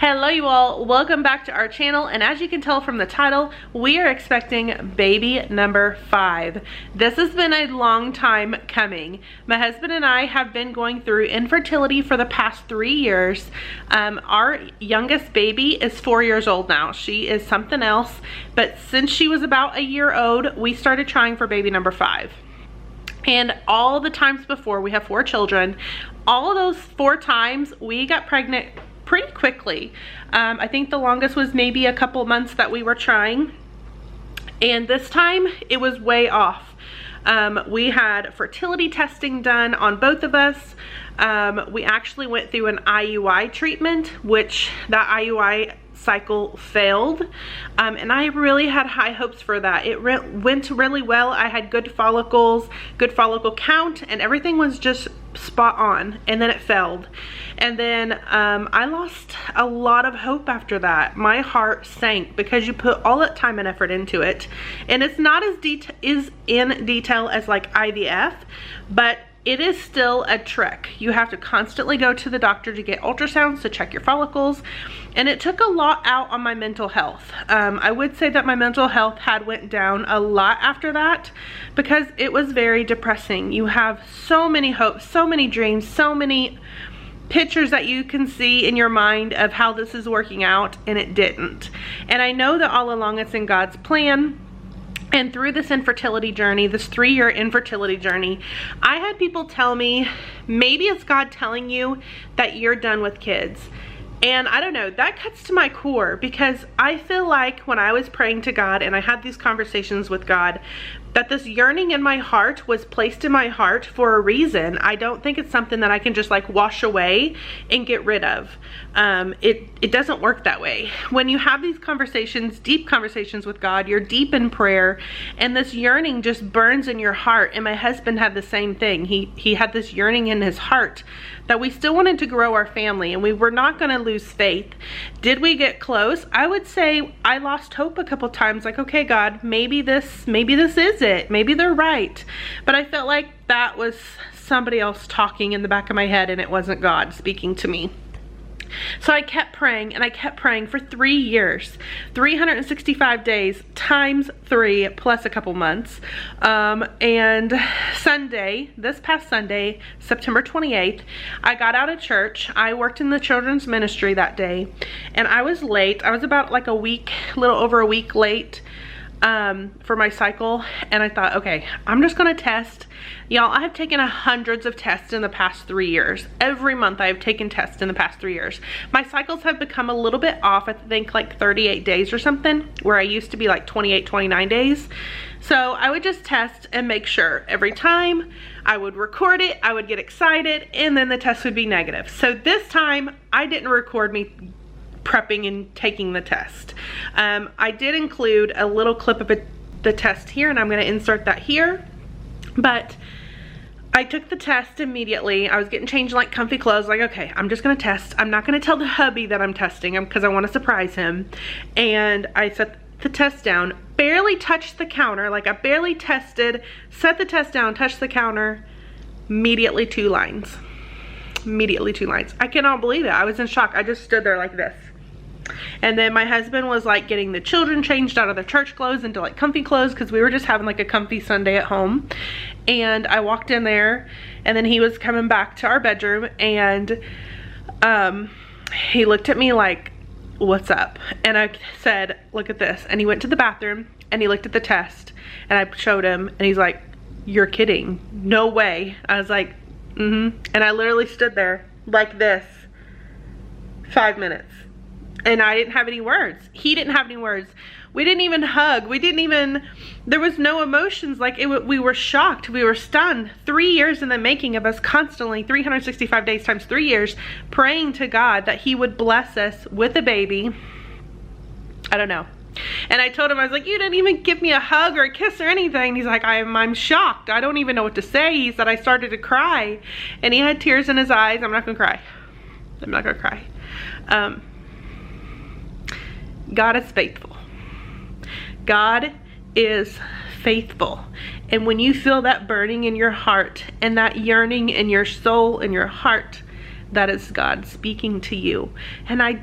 Hello you all, welcome back to our channel, and as you can tell from the title, we are expecting baby number 5. This has been a long time coming. My husband and I have been going through infertility for the past 3 years. Our youngest baby is 4 years old now. She is something else, but since she was about a year old, we started trying for baby number 5. And all the times before, we have 4 children, all of those 4 times we got pregnant pretty quickly. I think the longest was maybe a couple months that we were trying, and this time it was way off. We had fertility testing done on both of us. We actually went through an IUI treatment, which that IUI cycle failed, and I really had high hopes for that. It went really well. I had good follicles, good follicle count, and everything was just spot on, and then it failed. And then I lost a lot of hope after that. My heart sank because you put all that time and effort into it, and it's not as in detail as like IVF, but it is still a trick. You have to constantly go to the doctor to get ultrasounds to check your follicles, and it took a lot out on my mental health. I would say that my mental health had went down a lot after that because it was very depressing. You have so many hopes, so many dreams, so many pictures that you can see in your mind of how this is working out, and it didn't. And I know that all along it's in God's plan. And through this infertility journey, this 3-year infertility journey, I had people tell me, maybe it's God telling you that you're done with kids. And I don't know, that cuts to my core, because I feel like when I was praying to God and I had these conversations with God, that this yearning in my heart was placed in my heart for a reason. I don't think it's something that I can just like wash away and get rid of. It doesn't work that way. When you have these conversations, deep conversations with God, you're deep in prayer, and this yearning just burns in your heart. And my husband had the same thing. He had this yearning in his heart that we still wanted to grow our family, and we were not going to lose faith. Did we get close? I would say I lost hope a couple times, like, okay, God, maybe this is it. Maybe they're right. But I felt like that was somebody else talking in the back of my head, and it wasn't God speaking to me. So I kept praying, and I kept praying for 3 years, 365 days times 3 plus a couple months. And Sunday, this past Sunday, September 28th, I got out of church. I worked in the children's ministry that day, and I was late. I was about like a little over a week late for my cycle, and I thought, okay, I'm just gonna test. Y'all, I have taken hundreds of tests in the past 3 years. Every month I have taken tests in the past 3 years. My cycles have become a little bit off, I think like 38 days or something, where I used to be like 28, 29 days. So I would just test and make sure. Every time I would record it, I would get excited, and then the test would be negative. So this time I didn't record me prepping and taking the test. I did include a little clip of the test here, and I'm going to insert that here. But I took the test immediately. I was getting changed in like comfy clothes, like, okay, I'm just going to test. I'm not going to tell the hubby that I'm testing him because I want to surprise him. And I set the test down, barely touched the counter, like I barely tested, set the test down, touched the counter, immediately 2 lines. Immediately 2 lines. I cannot believe it. I was in shock. I just stood there like this. And then my husband was like getting the children changed out of their church clothes into like comfy clothes, because we were just having like a comfy Sunday at home. And I walked in there, and then he was coming back to our bedroom, and he looked at me like, what's up? And I said, look at this. And he went to the bathroom, and he looked at the test, and I showed him, and he's like, you're kidding. No way. I was like, and I literally stood there like this 5 minutes, and I didn't have any words. He didn't have any words. We didn't even hug. There was no emotions. Like, we were shocked. We were stunned. 3 years in the making of us constantly, 365 days times 3 years, praying to God that he would bless us with a baby. I don't know. And I told him, I was like, you didn't even give me a hug or a kiss or anything. He's like, I'm shocked. I don't even know what to say. He said, I started to cry, and he had tears in his eyes. I'm not gonna cry. I'm not gonna cry. God is faithful. God is faithful. And when you feel that burning in your heart and that yearning in your soul and your heart that is God speaking to you. And I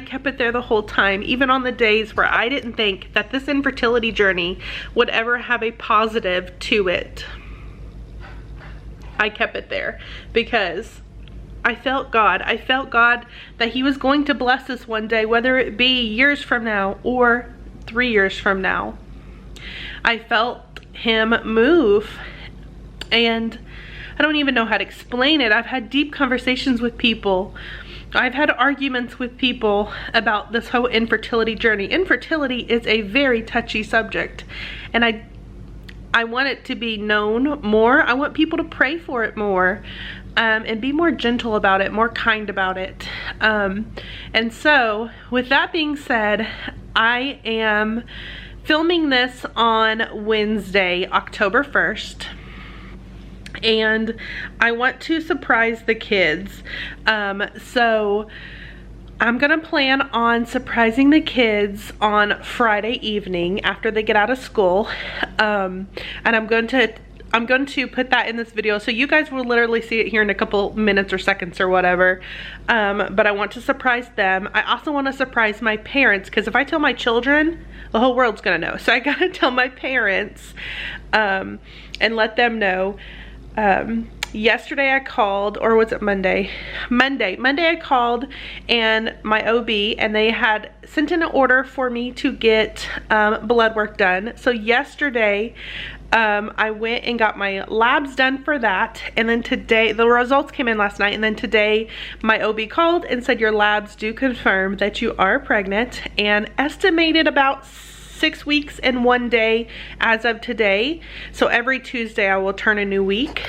kept it there the whole time, even on the days where I didn't think that this infertility journey would ever have a positive to it. I kept it there because I felt God. I felt God that he was going to bless us one day, whether it be years from now or 3 years from now. I felt him move, and I don't even know how to explain it. I've had deep conversations with people. I've had arguments with people about this whole infertility journey. Infertility is a very touchy subject, and I want it to be known more. I want people to pray for it more, and be more gentle about it, more kind about it. And so, with that being said, I am filming this on Wednesday, October 1st. And I want to surprise the kids. So I'm gonna plan on surprising the kids on Friday evening after they get out of school. And I'm going to put that in this video, so you guys will literally see it here in a couple minutes or seconds or whatever. But I want to surprise them. I also want to surprise my parents, because if I tell my children, the whole world's gonna know. So I gotta tell my parents and let them know. Yesterday I called, or was it Monday? Monday I called and my OB, and they had sent in an order for me to get blood work done. So yesterday I went and got my labs done for that, and then today, the results came in last night, and then today my OB called and said your labs do confirm that you are pregnant, and estimated about 6 weeks and 1 day as of today. So every Tuesday I will turn a new week.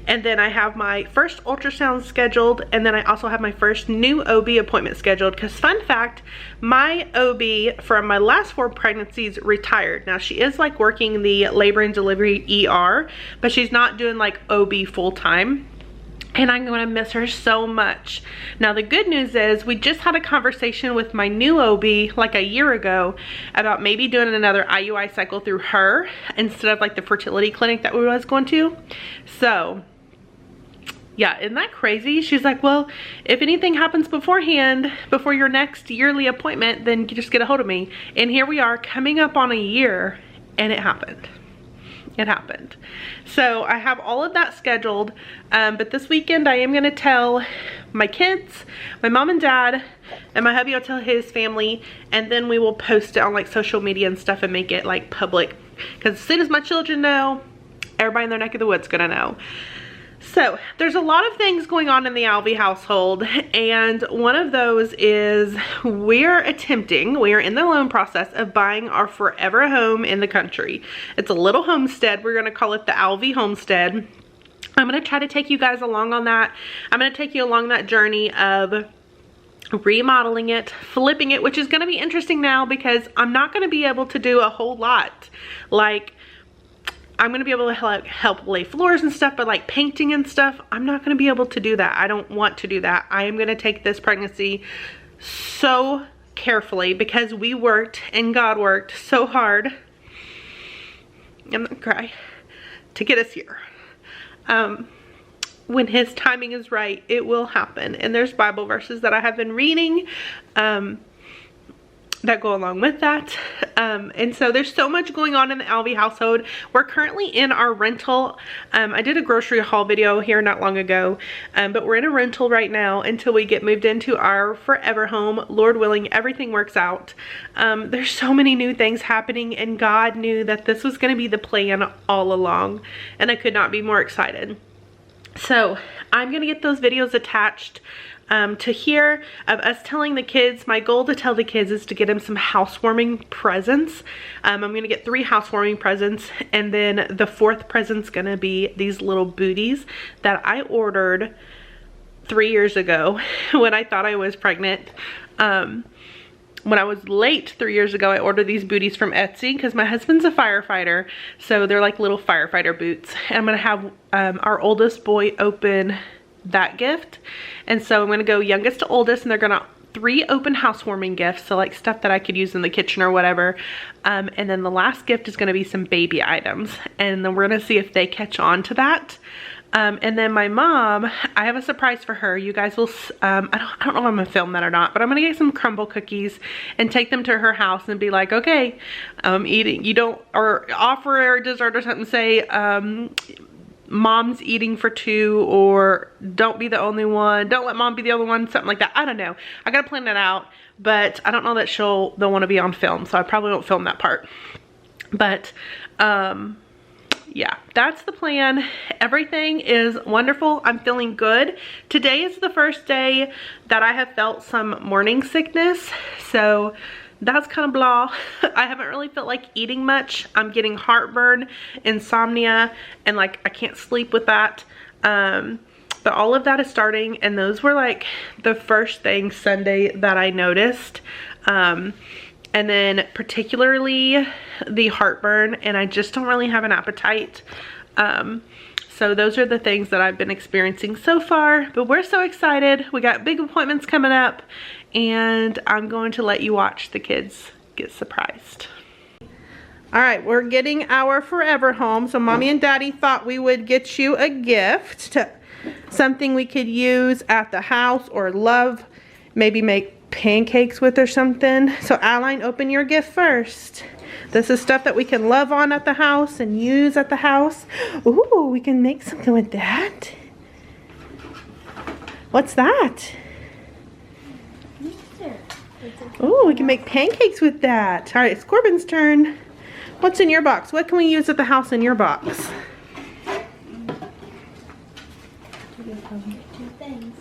And then I have my first ultrasound scheduled, and then I also have my first new OB appointment scheduled, because fun fact, my OB from my last 4 pregnancies retired. Now she is like working the labor and delivery ER, but she's not doing like OB full time. And I'm gonna miss her so much. Now the good news is we just had a conversation with my new OB like a year ago about maybe doing another IUI cycle through her instead of like the fertility clinic that we was going to. So yeah, isn't that crazy? She's like, well, if anything happens beforehand, before your next yearly appointment, then you just get a hold of me. And here we are coming up on a year, and it happened. It happened. So I have all of that scheduled, but this weekend I am gonna tell my kids, my mom and dad, and my hubby will tell his family, and then we will post it on like social media and stuff and make it like public, because as soon as my children know, everybody in their neck of the woods gonna know. So there's a lot of things going on in the Alvey household, and one of those is we are in the loan process of buying our forever home in the country. It's a little homestead. We're going to call it the Alvey homestead. I'm going to try to take you guys along on that. I'm going to take you along that journey of remodeling it, flipping it, which is going to be interesting now because I'm not going to be able to do a whole lot. Like, I'm going to be able to help lay floors and stuff, but like painting and stuff, I'm not going to be able to do that. I don't want to do that. I am going to take this pregnancy so carefully because we worked and God worked so hard, I'm not gonna cry, to get us here. When his timing is right, it will happen. And there's Bible verses that I have been reading that go along with that. And so there's so much going on in the Alvey household. We're currently in our rental. I did a grocery haul video here not long ago, but we're in a rental right now until we get moved into our forever home. Lord willing, everything works out. There's so many new things happening, and God knew that this was going to be the plan all along, and I could not be more excited. So I'm going to get those videos attached to here of us telling the kids. My goal to tell the kids is to get them some housewarming presents. I'm going to get 3 housewarming presents, and then the 4th present's going to be these little booties that I ordered 3 years ago when I thought I was pregnant. When I was late 3 years ago, I ordered these booties from Etsy because my husband's a firefighter, so they're like little firefighter boots. And I'm going to have our oldest boy open that gift, and so I'm gonna go youngest to oldest, and they're gonna 3 open housewarming gifts, so like stuff that I could use in the kitchen or whatever, and then the last gift is gonna be some baby items, and then we're gonna see if they catch on to that. And then my mom, I have a surprise for her. You guys will, I don't know if I'm gonna film that or not, but I'm gonna get some crumble cookies and take them to her house and be like, okay, eating, you don't, or offer her a dessert or something, say, mom's eating for 2, or don't be the only one, don't let mom be the only one, something like that. I don't know. I gotta plan that out, but I don't know that they'll want to be on film, so I probably won't film that part. But yeah, that's the plan. Everything is wonderful. I'm feeling good. Today is the first day that I have felt some morning sickness, so that's kind of blah. I haven't really felt like eating much. I'm getting heartburn, insomnia, and like I can't sleep with that. But all of that is starting, and those were like the first thing Sunday that I noticed. And then particularly the heartburn, and I just don't really have an appetite. So those are the things that I've been experiencing so far, but we're so excited. We got big appointments coming up, and I'm going to let you watch the kids get surprised. All right, we're getting our forever home. So mommy and daddy thought we would get you a gift, something we could use at the house or love, maybe make pancakes with or something. So Adeline, open your gift first. This is stuff that we can love on at the house and use at the house. Ooh, we can make something with that. What's that? Ooh, we can make pancakes with that. All right, it's Corbin's turn. What's in your box? What can we use at the house in your box? Two things.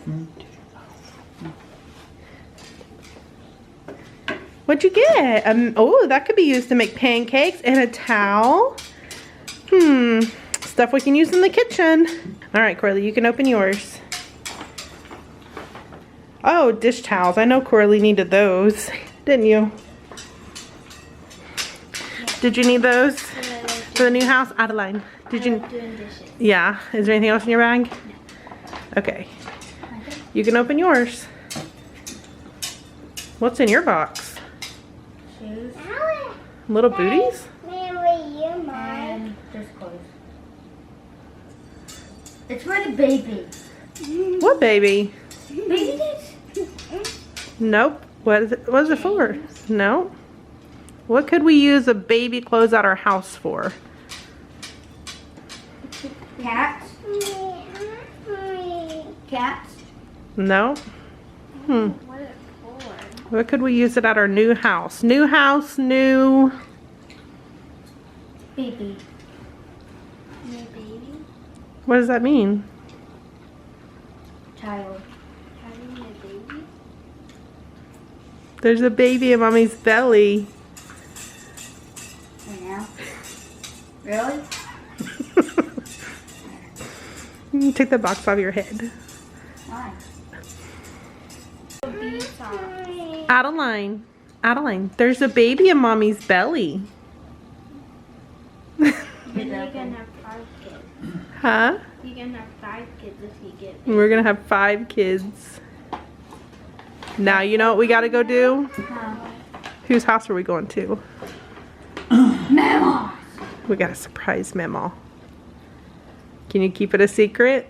What'd you get? Oh, that could be used to make pancakes, and a towel. Stuff we can use in the kitchen. All right, Corley, you can open yours. Oh, dish towels. I know Corley needed those, didn't you? Did you need those for the new house? Adeline, did you? Doing dishes. Yeah. Is there anything else in your bag? No. Okay. You can open yours. What's in your box? Shoes. Little booties? And there's clothes. It's for the baby. What baby? Baby things? Nope. What is it? What is it for? No. What could we use a baby clothes at our house for? Cats. Cats. No. What is it for? What could we use it at our new house? New house, new. Baby. New baby? What does that mean? Child. Having a baby? There's a baby in mommy's belly. Right now? Really? You take the box off your head. Why? Adeline. Adeline, there's a baby in mommy's belly. You can have 5 kids. Huh? You can have 5 kids if you get big. We're gonna have 5 kids. Now you know what we gotta go do? Whose house are we going to? Mama! We gotta surprise Mama. Can you keep it a secret?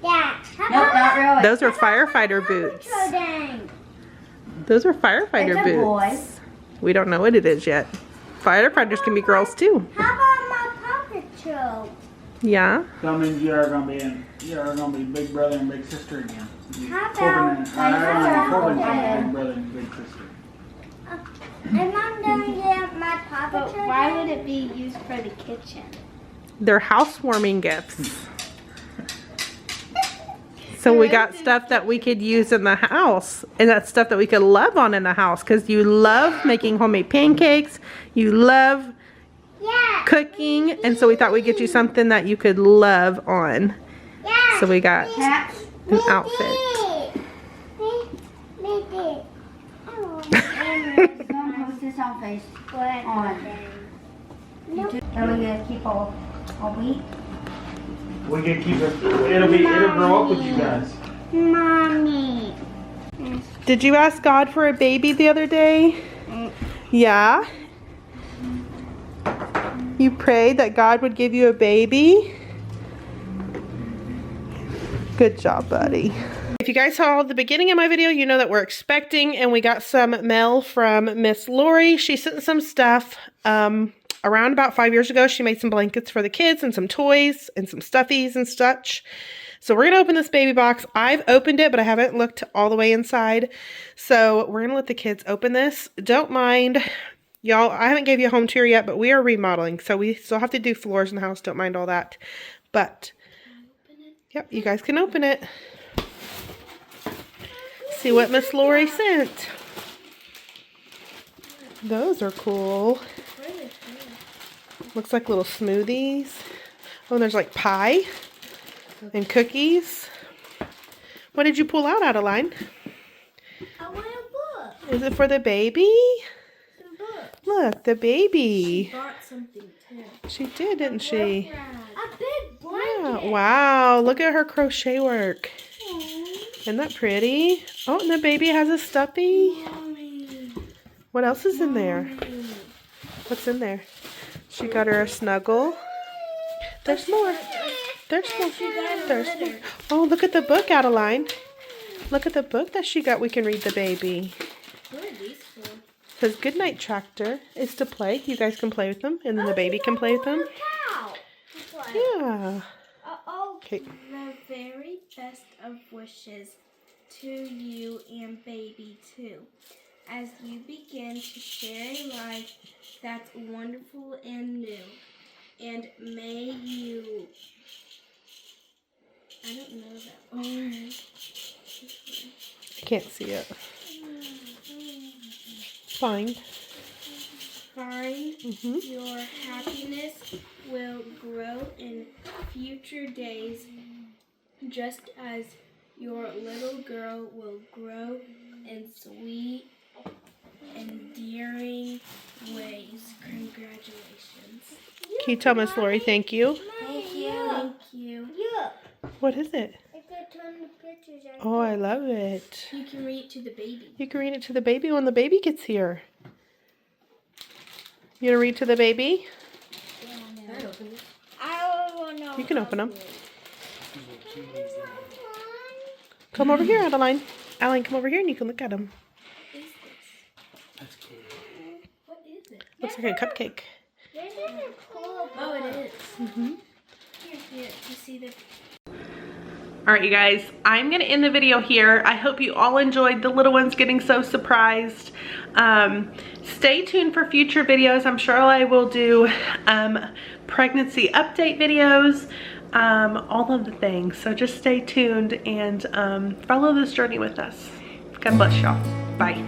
Yeah. Nope, not really. Those are firefighter boots. Those are firefighter It's a boy. boots. We don't know what it is yet. Firefighters can be girls too. How about my Paw Patrol? Yeah. That means you are gonna be big brother and big sister again. How Corbin and about Corbin's big brother and big sister. and I'm gonna get my Paw Patrol? But why would it be used for the kitchen? They're housewarming gifts. So we got stuff that we could use in the house, and that's stuff that we could love on in the house, because you love making homemade pancakes, you love cooking, and so we thought we'd get you something that you could love on. So we got an outfit. Post this on Facebook. Are we gonna keep all week? We can keep it. It'll grow up with you guys. Mommy. Did you ask God for a baby the other day? Yeah? You prayed that God would give you a baby? Good job, buddy. If you guys saw the beginning of my video, you know that we're expecting, and we got some mail from Miss Lori. She sent some stuff. Around about 5 years ago, she made some blankets for the kids and some toys and some stuffies and such. So we're going to open this baby box. I've opened it, but I haven't looked all the way inside. So we're going to let the kids open this. Don't mind, y'all, I haven't gave you a home tour yet, but we are remodeling. So we still have to do floors in the house. Don't mind all that. But, yep, you guys can open it. See what Miss Lori sent. Those are cool. Looks like little smoothies. Oh, and there's like pie and cookies. What did you pull out, Adeline? I want a book. Is it for the baby? Some books. Look, the baby. She bought something too. She did, didn't she? A big blanket. Yeah. Wow, look at her crochet work. Isn't that pretty? Oh, and the baby has a stuffy. Mommy. What else is in there? What's in there? She got her a snuggle. There's more. There's more. There's more. Oh, look at the book, Adeline. Look at the book that she got. We can read the baby. What are these for? It says Goodnight Tractor. It's to play. You guys can play with them, and then the baby can play with them. Yeah. Okay. The very best of wishes to you and baby too, as you begin to share a life that's wonderful and new. And may you... I don't know that one. I can't see it. Find. Find your happiness will grow in future days, just as your little girl will grow in sweet, endearing ways. Congratulations. Can you tell Miss Lori thank you? Thank you. Thank you. What is it? Oh, I love it. You can read it to the baby. You can read it to the baby when the baby gets here. You gonna read to the baby? You can open them. Come over here, Adeline. Adeline, come over here and you can look at them. What is this? That's cool. What is it? Looks like a cupcake. Oh, it is. Here, you see the... Alright, you guys, I'm going to end the video here. I hope you all enjoyed the little ones getting so surprised. Stay tuned for future videos. I'm sure I will do pregnancy update videos, all of the things. So just stay tuned and follow this journey with us. God bless y'all. Bye.